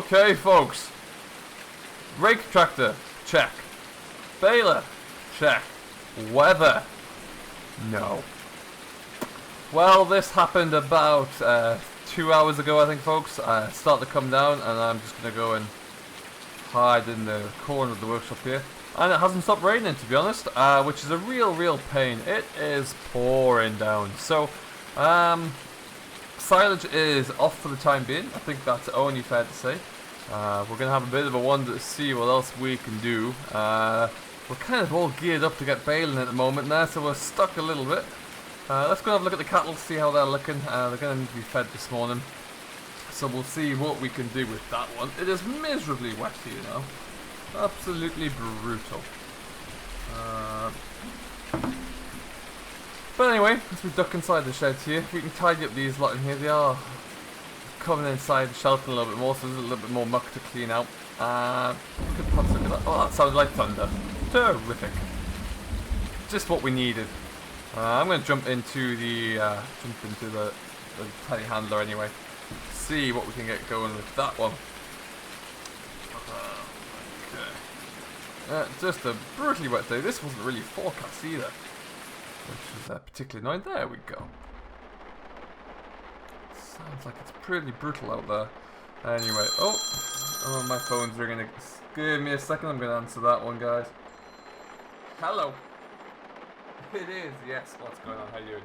Okay, folks. Rake tractor, check. Baler, check. Weather, no. Well, this happened about 2 hours ago, I think, folks. Started to come down, and I'm just going to go and hide in the corner of the workshop here. And it hasn't stopped raining, to be honest, which is a real pain. It is pouring down. So, silage is off for the time being. I think that's only fair to say. We're going to have a bit of a wander to see what else we can do. We're kind of all geared up to get baling at the moment now, so we're stuck a little bit. Let's go have a look at the cattle, see how they're looking. They're going to need to be fed this morning. So we'll see what we can do with that one. It is miserably wet here now. Absolutely brutal. But anyway, as we duck inside the sheds here, we can tidy up these lot in here. They are coming inside the shelter a little bit more, so there's a little bit more muck to clean out. Good perhaps look at that. Oh, that sounds like thunder. Terrific. Just what we needed. I'm going to jump into the telehandler anyway. See what we can get going with that one. Okay. Just a brutally wet day. This wasn't really forecast either, which is particularly annoying. There we go. Sounds like it's pretty brutal out there. Anyway, oh, my phone's ringing. Give me a second. I'm going to answer that one, guys. Hello. It is, yes. What's going on? How you doing?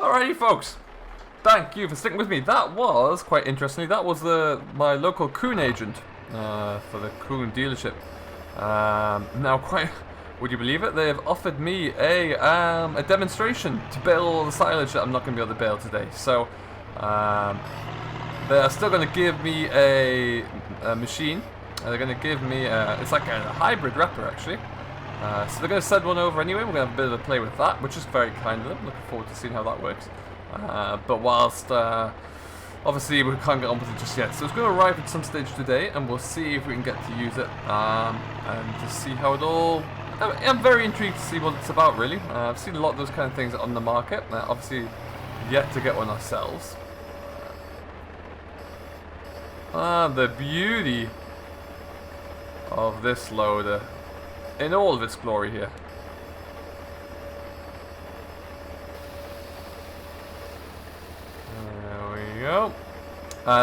Alrighty, folks. Thank you for sticking with me. That was quite interesting. That was my local coon agent for the coon dealership. Now, would you believe it? They have offered me a demonstration to bale all the silage that I'm not going to be able to bale today. So they are still going to give me a machine. They're going to give me it's like a hybrid wrapper actually. So they're going to send one over anyway. We're going to have a bit of a play with that, which is very kind of them. Looking forward to seeing how that works. But whilst obviously we can't get on with it just yet, so it's going to arrive at some stage today, and we'll see if we can get to use it and to see how it all. I'm very intrigued to see what it's about, really. I've seen a lot of those kind of things on the market. Obviously, yet to get one ourselves. The beauty of this loader in all of its glory here. There we go.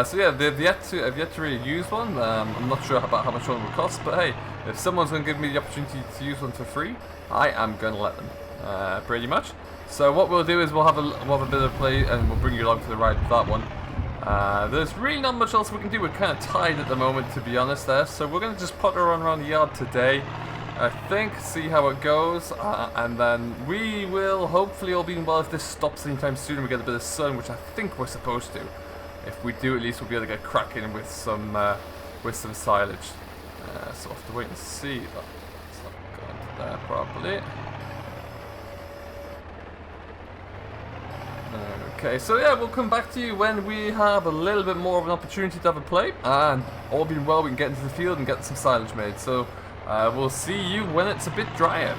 So yeah, I've yet to really use one. I'm not sure about how much one will cost, but hey, if someone's going to give me the opportunity to use one for free, I am going to let them. Pretty much. So what we'll do is we'll have a bit of play, and we'll bring you along for the ride with that one. There's really not much else we can do. We're kind of tied at the moment, to be honest there. So we're going to just potter around the yard today, I think, see how it goes, and then we will hopefully, all being well, if this stops anytime soon and we get a bit of sun, which I think we're supposed to. If we do, at least we'll be able to get cracking with some silage. So we'll have to wait and see. It's not going to there properly. Okay, so yeah, we'll come back to you when we have a little bit more of an opportunity to have a play, and all being well, we can get into the field and get some silage made. So we'll see you when it's a bit drier.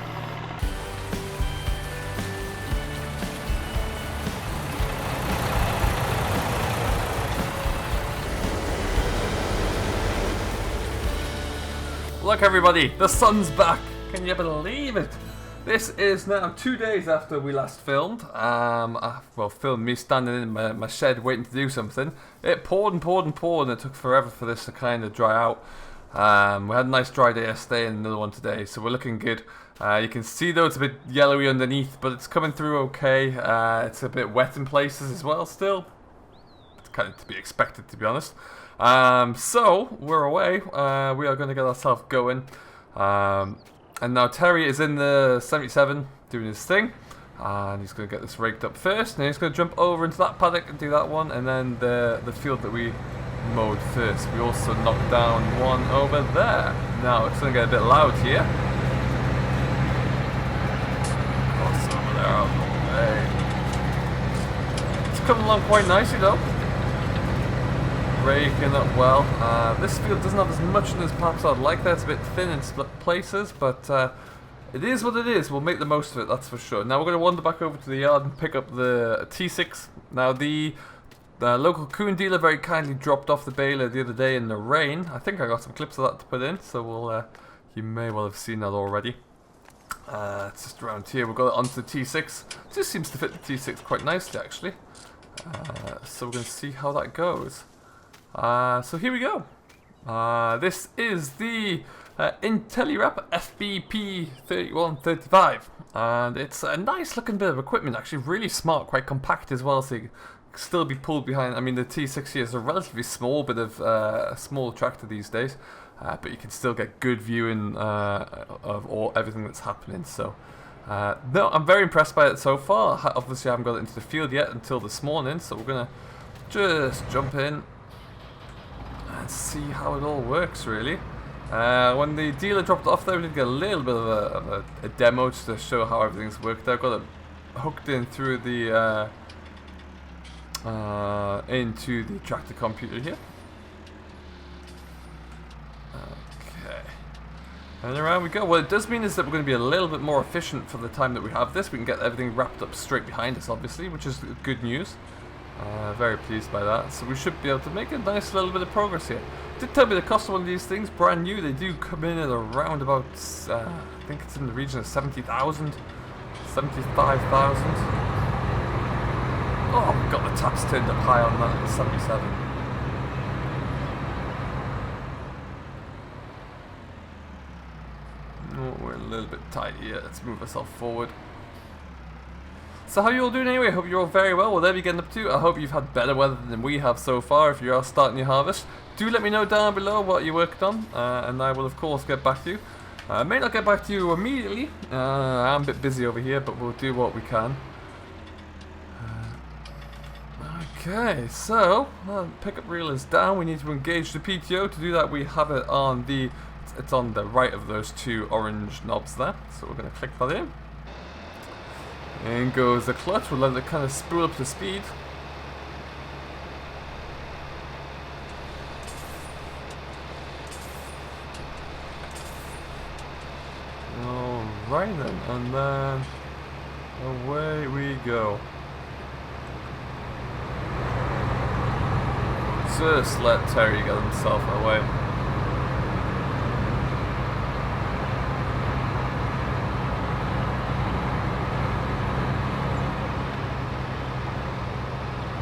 Look everybody, the sun's back! Can you believe it? This is now 2 days after we last filmed. Filmed me standing in my shed waiting to do something. It poured and poured and poured, and it took forever for this to kind of dry out. We had a nice dry day yesterday and another one today, so we're looking good. You can see though it's a bit yellowy underneath, but it's coming through okay. It's a bit wet in places as well still. It's kind of to be expected, to be honest. So we're away. We are going to get ourselves going. And now Terry is in the 77 doing his thing, and he's going to get this raked up first, and then he's going to jump over into that paddock and do that one, and then the field that we mowed first. We also knocked down one over there. Now it's going to get a bit loud here. Cross over there out the way. It's coming along quite nicely though. Raking up well. This field doesn't have as much in as perhaps I'd like. That's a bit thin in split places, but it is what it is. We'll make the most of it, that's for sure. Now we're going to wander back over to the yard and pick up the T6. Now the local coon dealer very kindly dropped off the baler the other day in the rain. I think I got some clips of that to put in, so we'll you may well have seen that already. It's just around here. We've got it onto the T6. This seems to fit the T6 quite nicely, actually. So we're going to see how that goes. So here we go. This is the IntelliWrap FBP3135, and it's a nice looking bit of equipment, actually really smart, quite compact as well, so you can still be pulled behind. I mean, the T6 here is a relatively small bit of a small tractor these days, but you can still get good viewing of everything that's happening. So no, I'm very impressed by it so far. Obviously I haven't got it into the field yet until this morning, so we're gonna just jump in and see how it all works, really. When the dealer dropped off there, we did get a little bit of a demo just to show how everything's worked. I've got it hooked in through the into the tractor computer here. Okay, and around we go. What it does mean is that we're going to be a little bit more efficient for the time that we have this. We can get everything wrapped up straight behind us, obviously, which is good news. Very pleased by that. So we should be able to make a nice little bit of progress here. Did tell me the cost of one of these things, brand new. They do come in at around about, I think it's in the region of 70,000, 75,000. Oh, we've got the taps turned up high on that, 77. Oh, we're a little bit tight here. Let's move ourselves forward. So how you all doing anyway? I hope you're all very well. Whatever you're getting up to, I hope you've had better weather than we have so far. If you are starting your harvest, do let me know down below what you worked on, and I will of course get back to you. I may not get back to you immediately. I'm a bit busy over here, but we'll do what we can. Okay, so pickup reel is down. We need to engage the PTO. To do that, we have it on the. It's on the right of those two orange knobs there. So we're going to click that in. In goes the clutch. We'll let it kind of spool up to speed. Alright then, and then away we go. Just let Terry get himself away.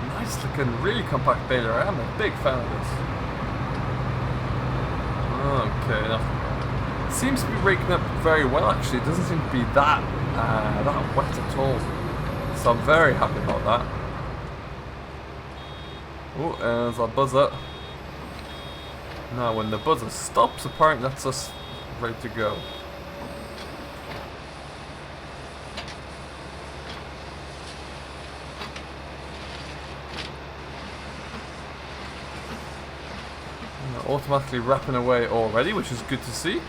Nice looking, really compact baler. I am a big fan of this. Okay, enough. Seems to be raking up very well, actually. It doesn't seem to be that wet at all. So I'm very happy about that. Oh, there's our buzzer. Now when the buzzer stops, apparently that's us ready to go. Automatically wrapping away already, which is good to see.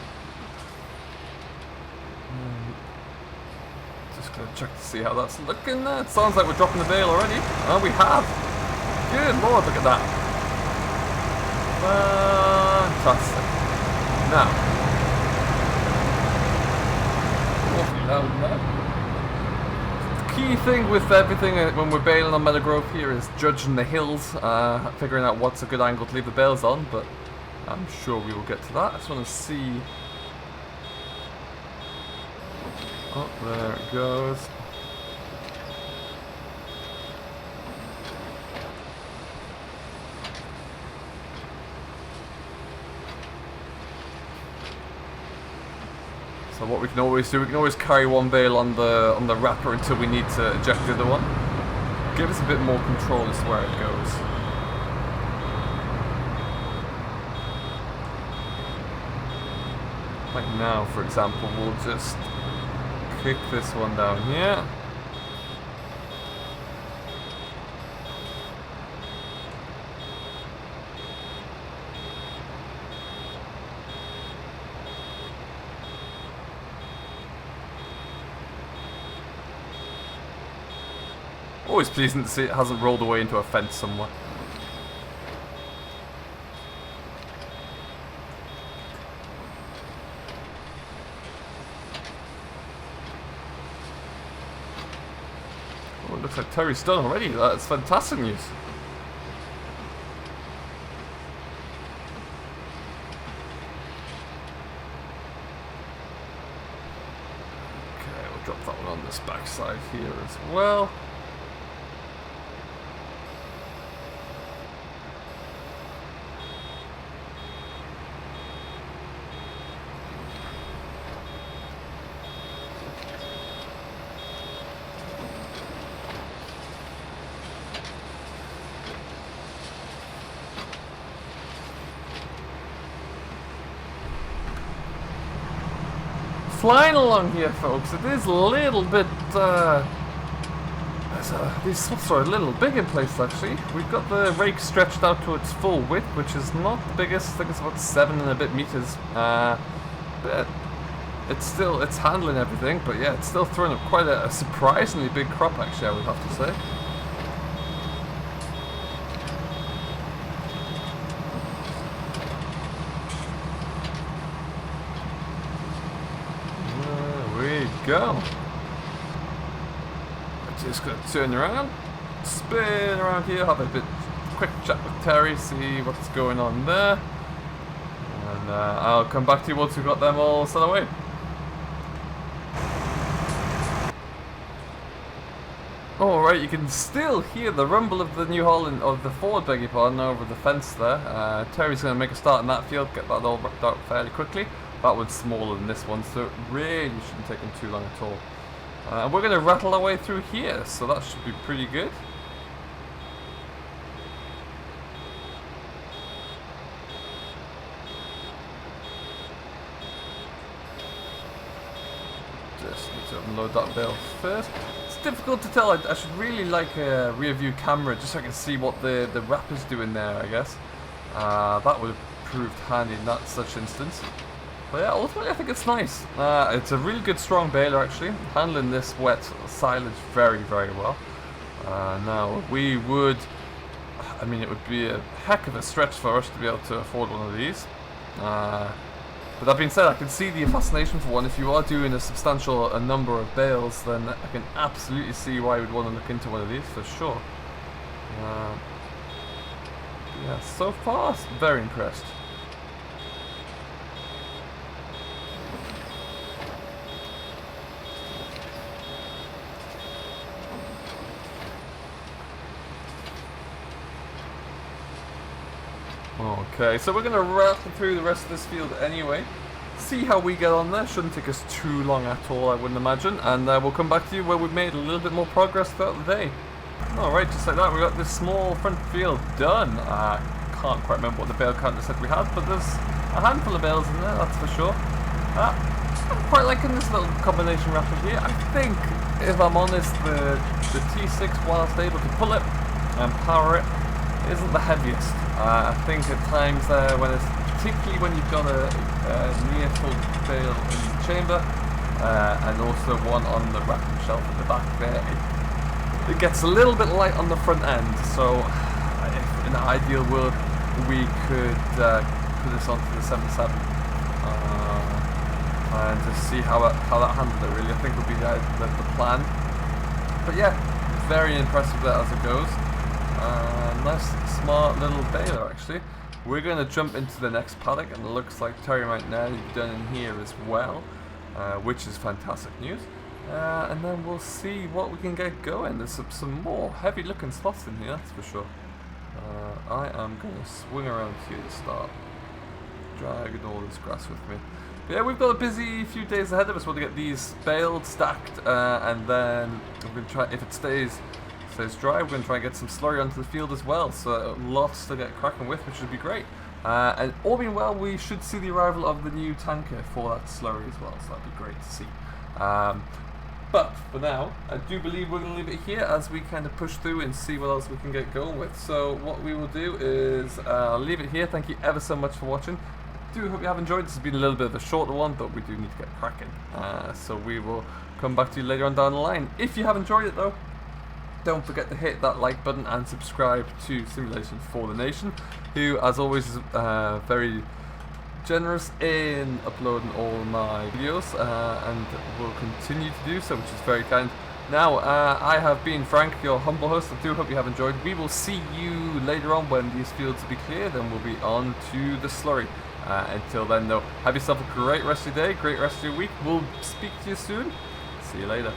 Just gonna check to see how that's looking. It sounds like we're dropping the bale already. Oh, we have. Good lord, look at that. Fantastic. Now, the key thing with everything when we're baling on Meadow Grove here is judging the hills, figuring out what's a good angle to leave the bales on, but I'm sure we will get to that. I just want to see. Oh, there it goes. So what we can always do, we can always carry one bale on the wrapper until we need to eject the other one. Give us a bit more control as to where it goes. Like now, for example, we'll just kick this one down here. Always pleasing to see it hasn't rolled away into a fence somewhere. Oh, it looks like Terry's done already. That's fantastic news. Okay, we'll drop that one on this back side here as well. Flying along here, folks. It is a little bit. These swaths are a little big in place, actually. We've got the rake stretched out to its full width, which is not the biggest. I think it's about 7 and a bit meters. But it's handling everything. But yeah, it's still throwing up quite a surprisingly big crop, actually. I would have to say. Go. I'm just gonna turn around, spin around here, have a quick chat with Terry, see what's going on there, and I'll come back to you once we've got them all set away. Alright, you can still hear the rumble of the New Holland, of the Ford, beg your pardon, over the fence there. Terry's going to make a start in that field, get that all worked out fairly quickly. That one's smaller than this one, so it really shouldn't take him too long at all. And we're going to rattle our way through here, so that should be pretty good. Just need to unload that bale first. It's difficult to tell. I should really like a rear view camera just so I can see what the wrapper's doing there, I guess. That would have proved handy in that such instance. But yeah, ultimately I think it's nice. It's a really good strong baler actually, handling this wet silage very, very well. Now we would, I mean it would be a heck of a stretch for us to be able to afford one of these. But that being said, I can see the fascination for one. If you are doing a substantial number of bales, then I can absolutely see why you would want to look into one of these for sure. Yeah, so far very impressed. Okay, so we're going to rattle through the rest of this field anyway. See how we get on there. Shouldn't take us too long at all, I wouldn't imagine. And we'll come back to you where we've made a little bit more progress throughout the day. Alright, just like that, we got this small front field done. I can't quite remember what the bale counter said we had, but there's a handful of bales in there, that's for sure. I'm quite liking this little combination wrapper here. I think, if I'm honest, the T6, whilst able to pull it and power it, isn't the heaviest. I think at times particularly when you've got a near full bale in the chamber, and also one on the wrapping shelf at the back there, it gets a little bit light on the front end. So if in an ideal world we could put this onto the 7.7 and just see how that handled it, really I think would be the plan. But yeah, very impressive there as it goes. Nice smart little baler actually. We're going to jump into the next paddock, and it looks like Terry might now be done in here as well, which is fantastic news. And then we'll see what we can get going. There's some more heavy looking slots in here, that's for sure. I am going to swing around here to start, dragging all this grass with me. But yeah, we've got a busy few days ahead of us. We'll get these baled, stacked, and then we're going to try, if it stays dry, we're going to try and get some slurry onto the field as well, so lots to get cracking with, which would be great. And all being well, we should see the arrival of the new tanker for that slurry as well, so that'd be great to see. But for now, I do believe we're going to leave it here as we kind of push through and see what else we can get going with. So what we will do is leave it here. Thank you ever so much for watching. I do hope you have enjoyed. This has been a little bit of a shorter one, but we do need to get cracking. So we will come back to you later on down the line. If you have enjoyed it though, don't forget to hit that like button and subscribe to Simulation for the Nation, who as always is very generous in uploading all my videos, and will continue to do so, which is very kind. Now, I have been Frank, your humble host. I do hope you have enjoyed. We will see you later on when these fields will be clear. Then we'll be on to the slurry. Until then, though, have yourself a great rest of your day, great rest of your week. We'll speak to you soon. See you later.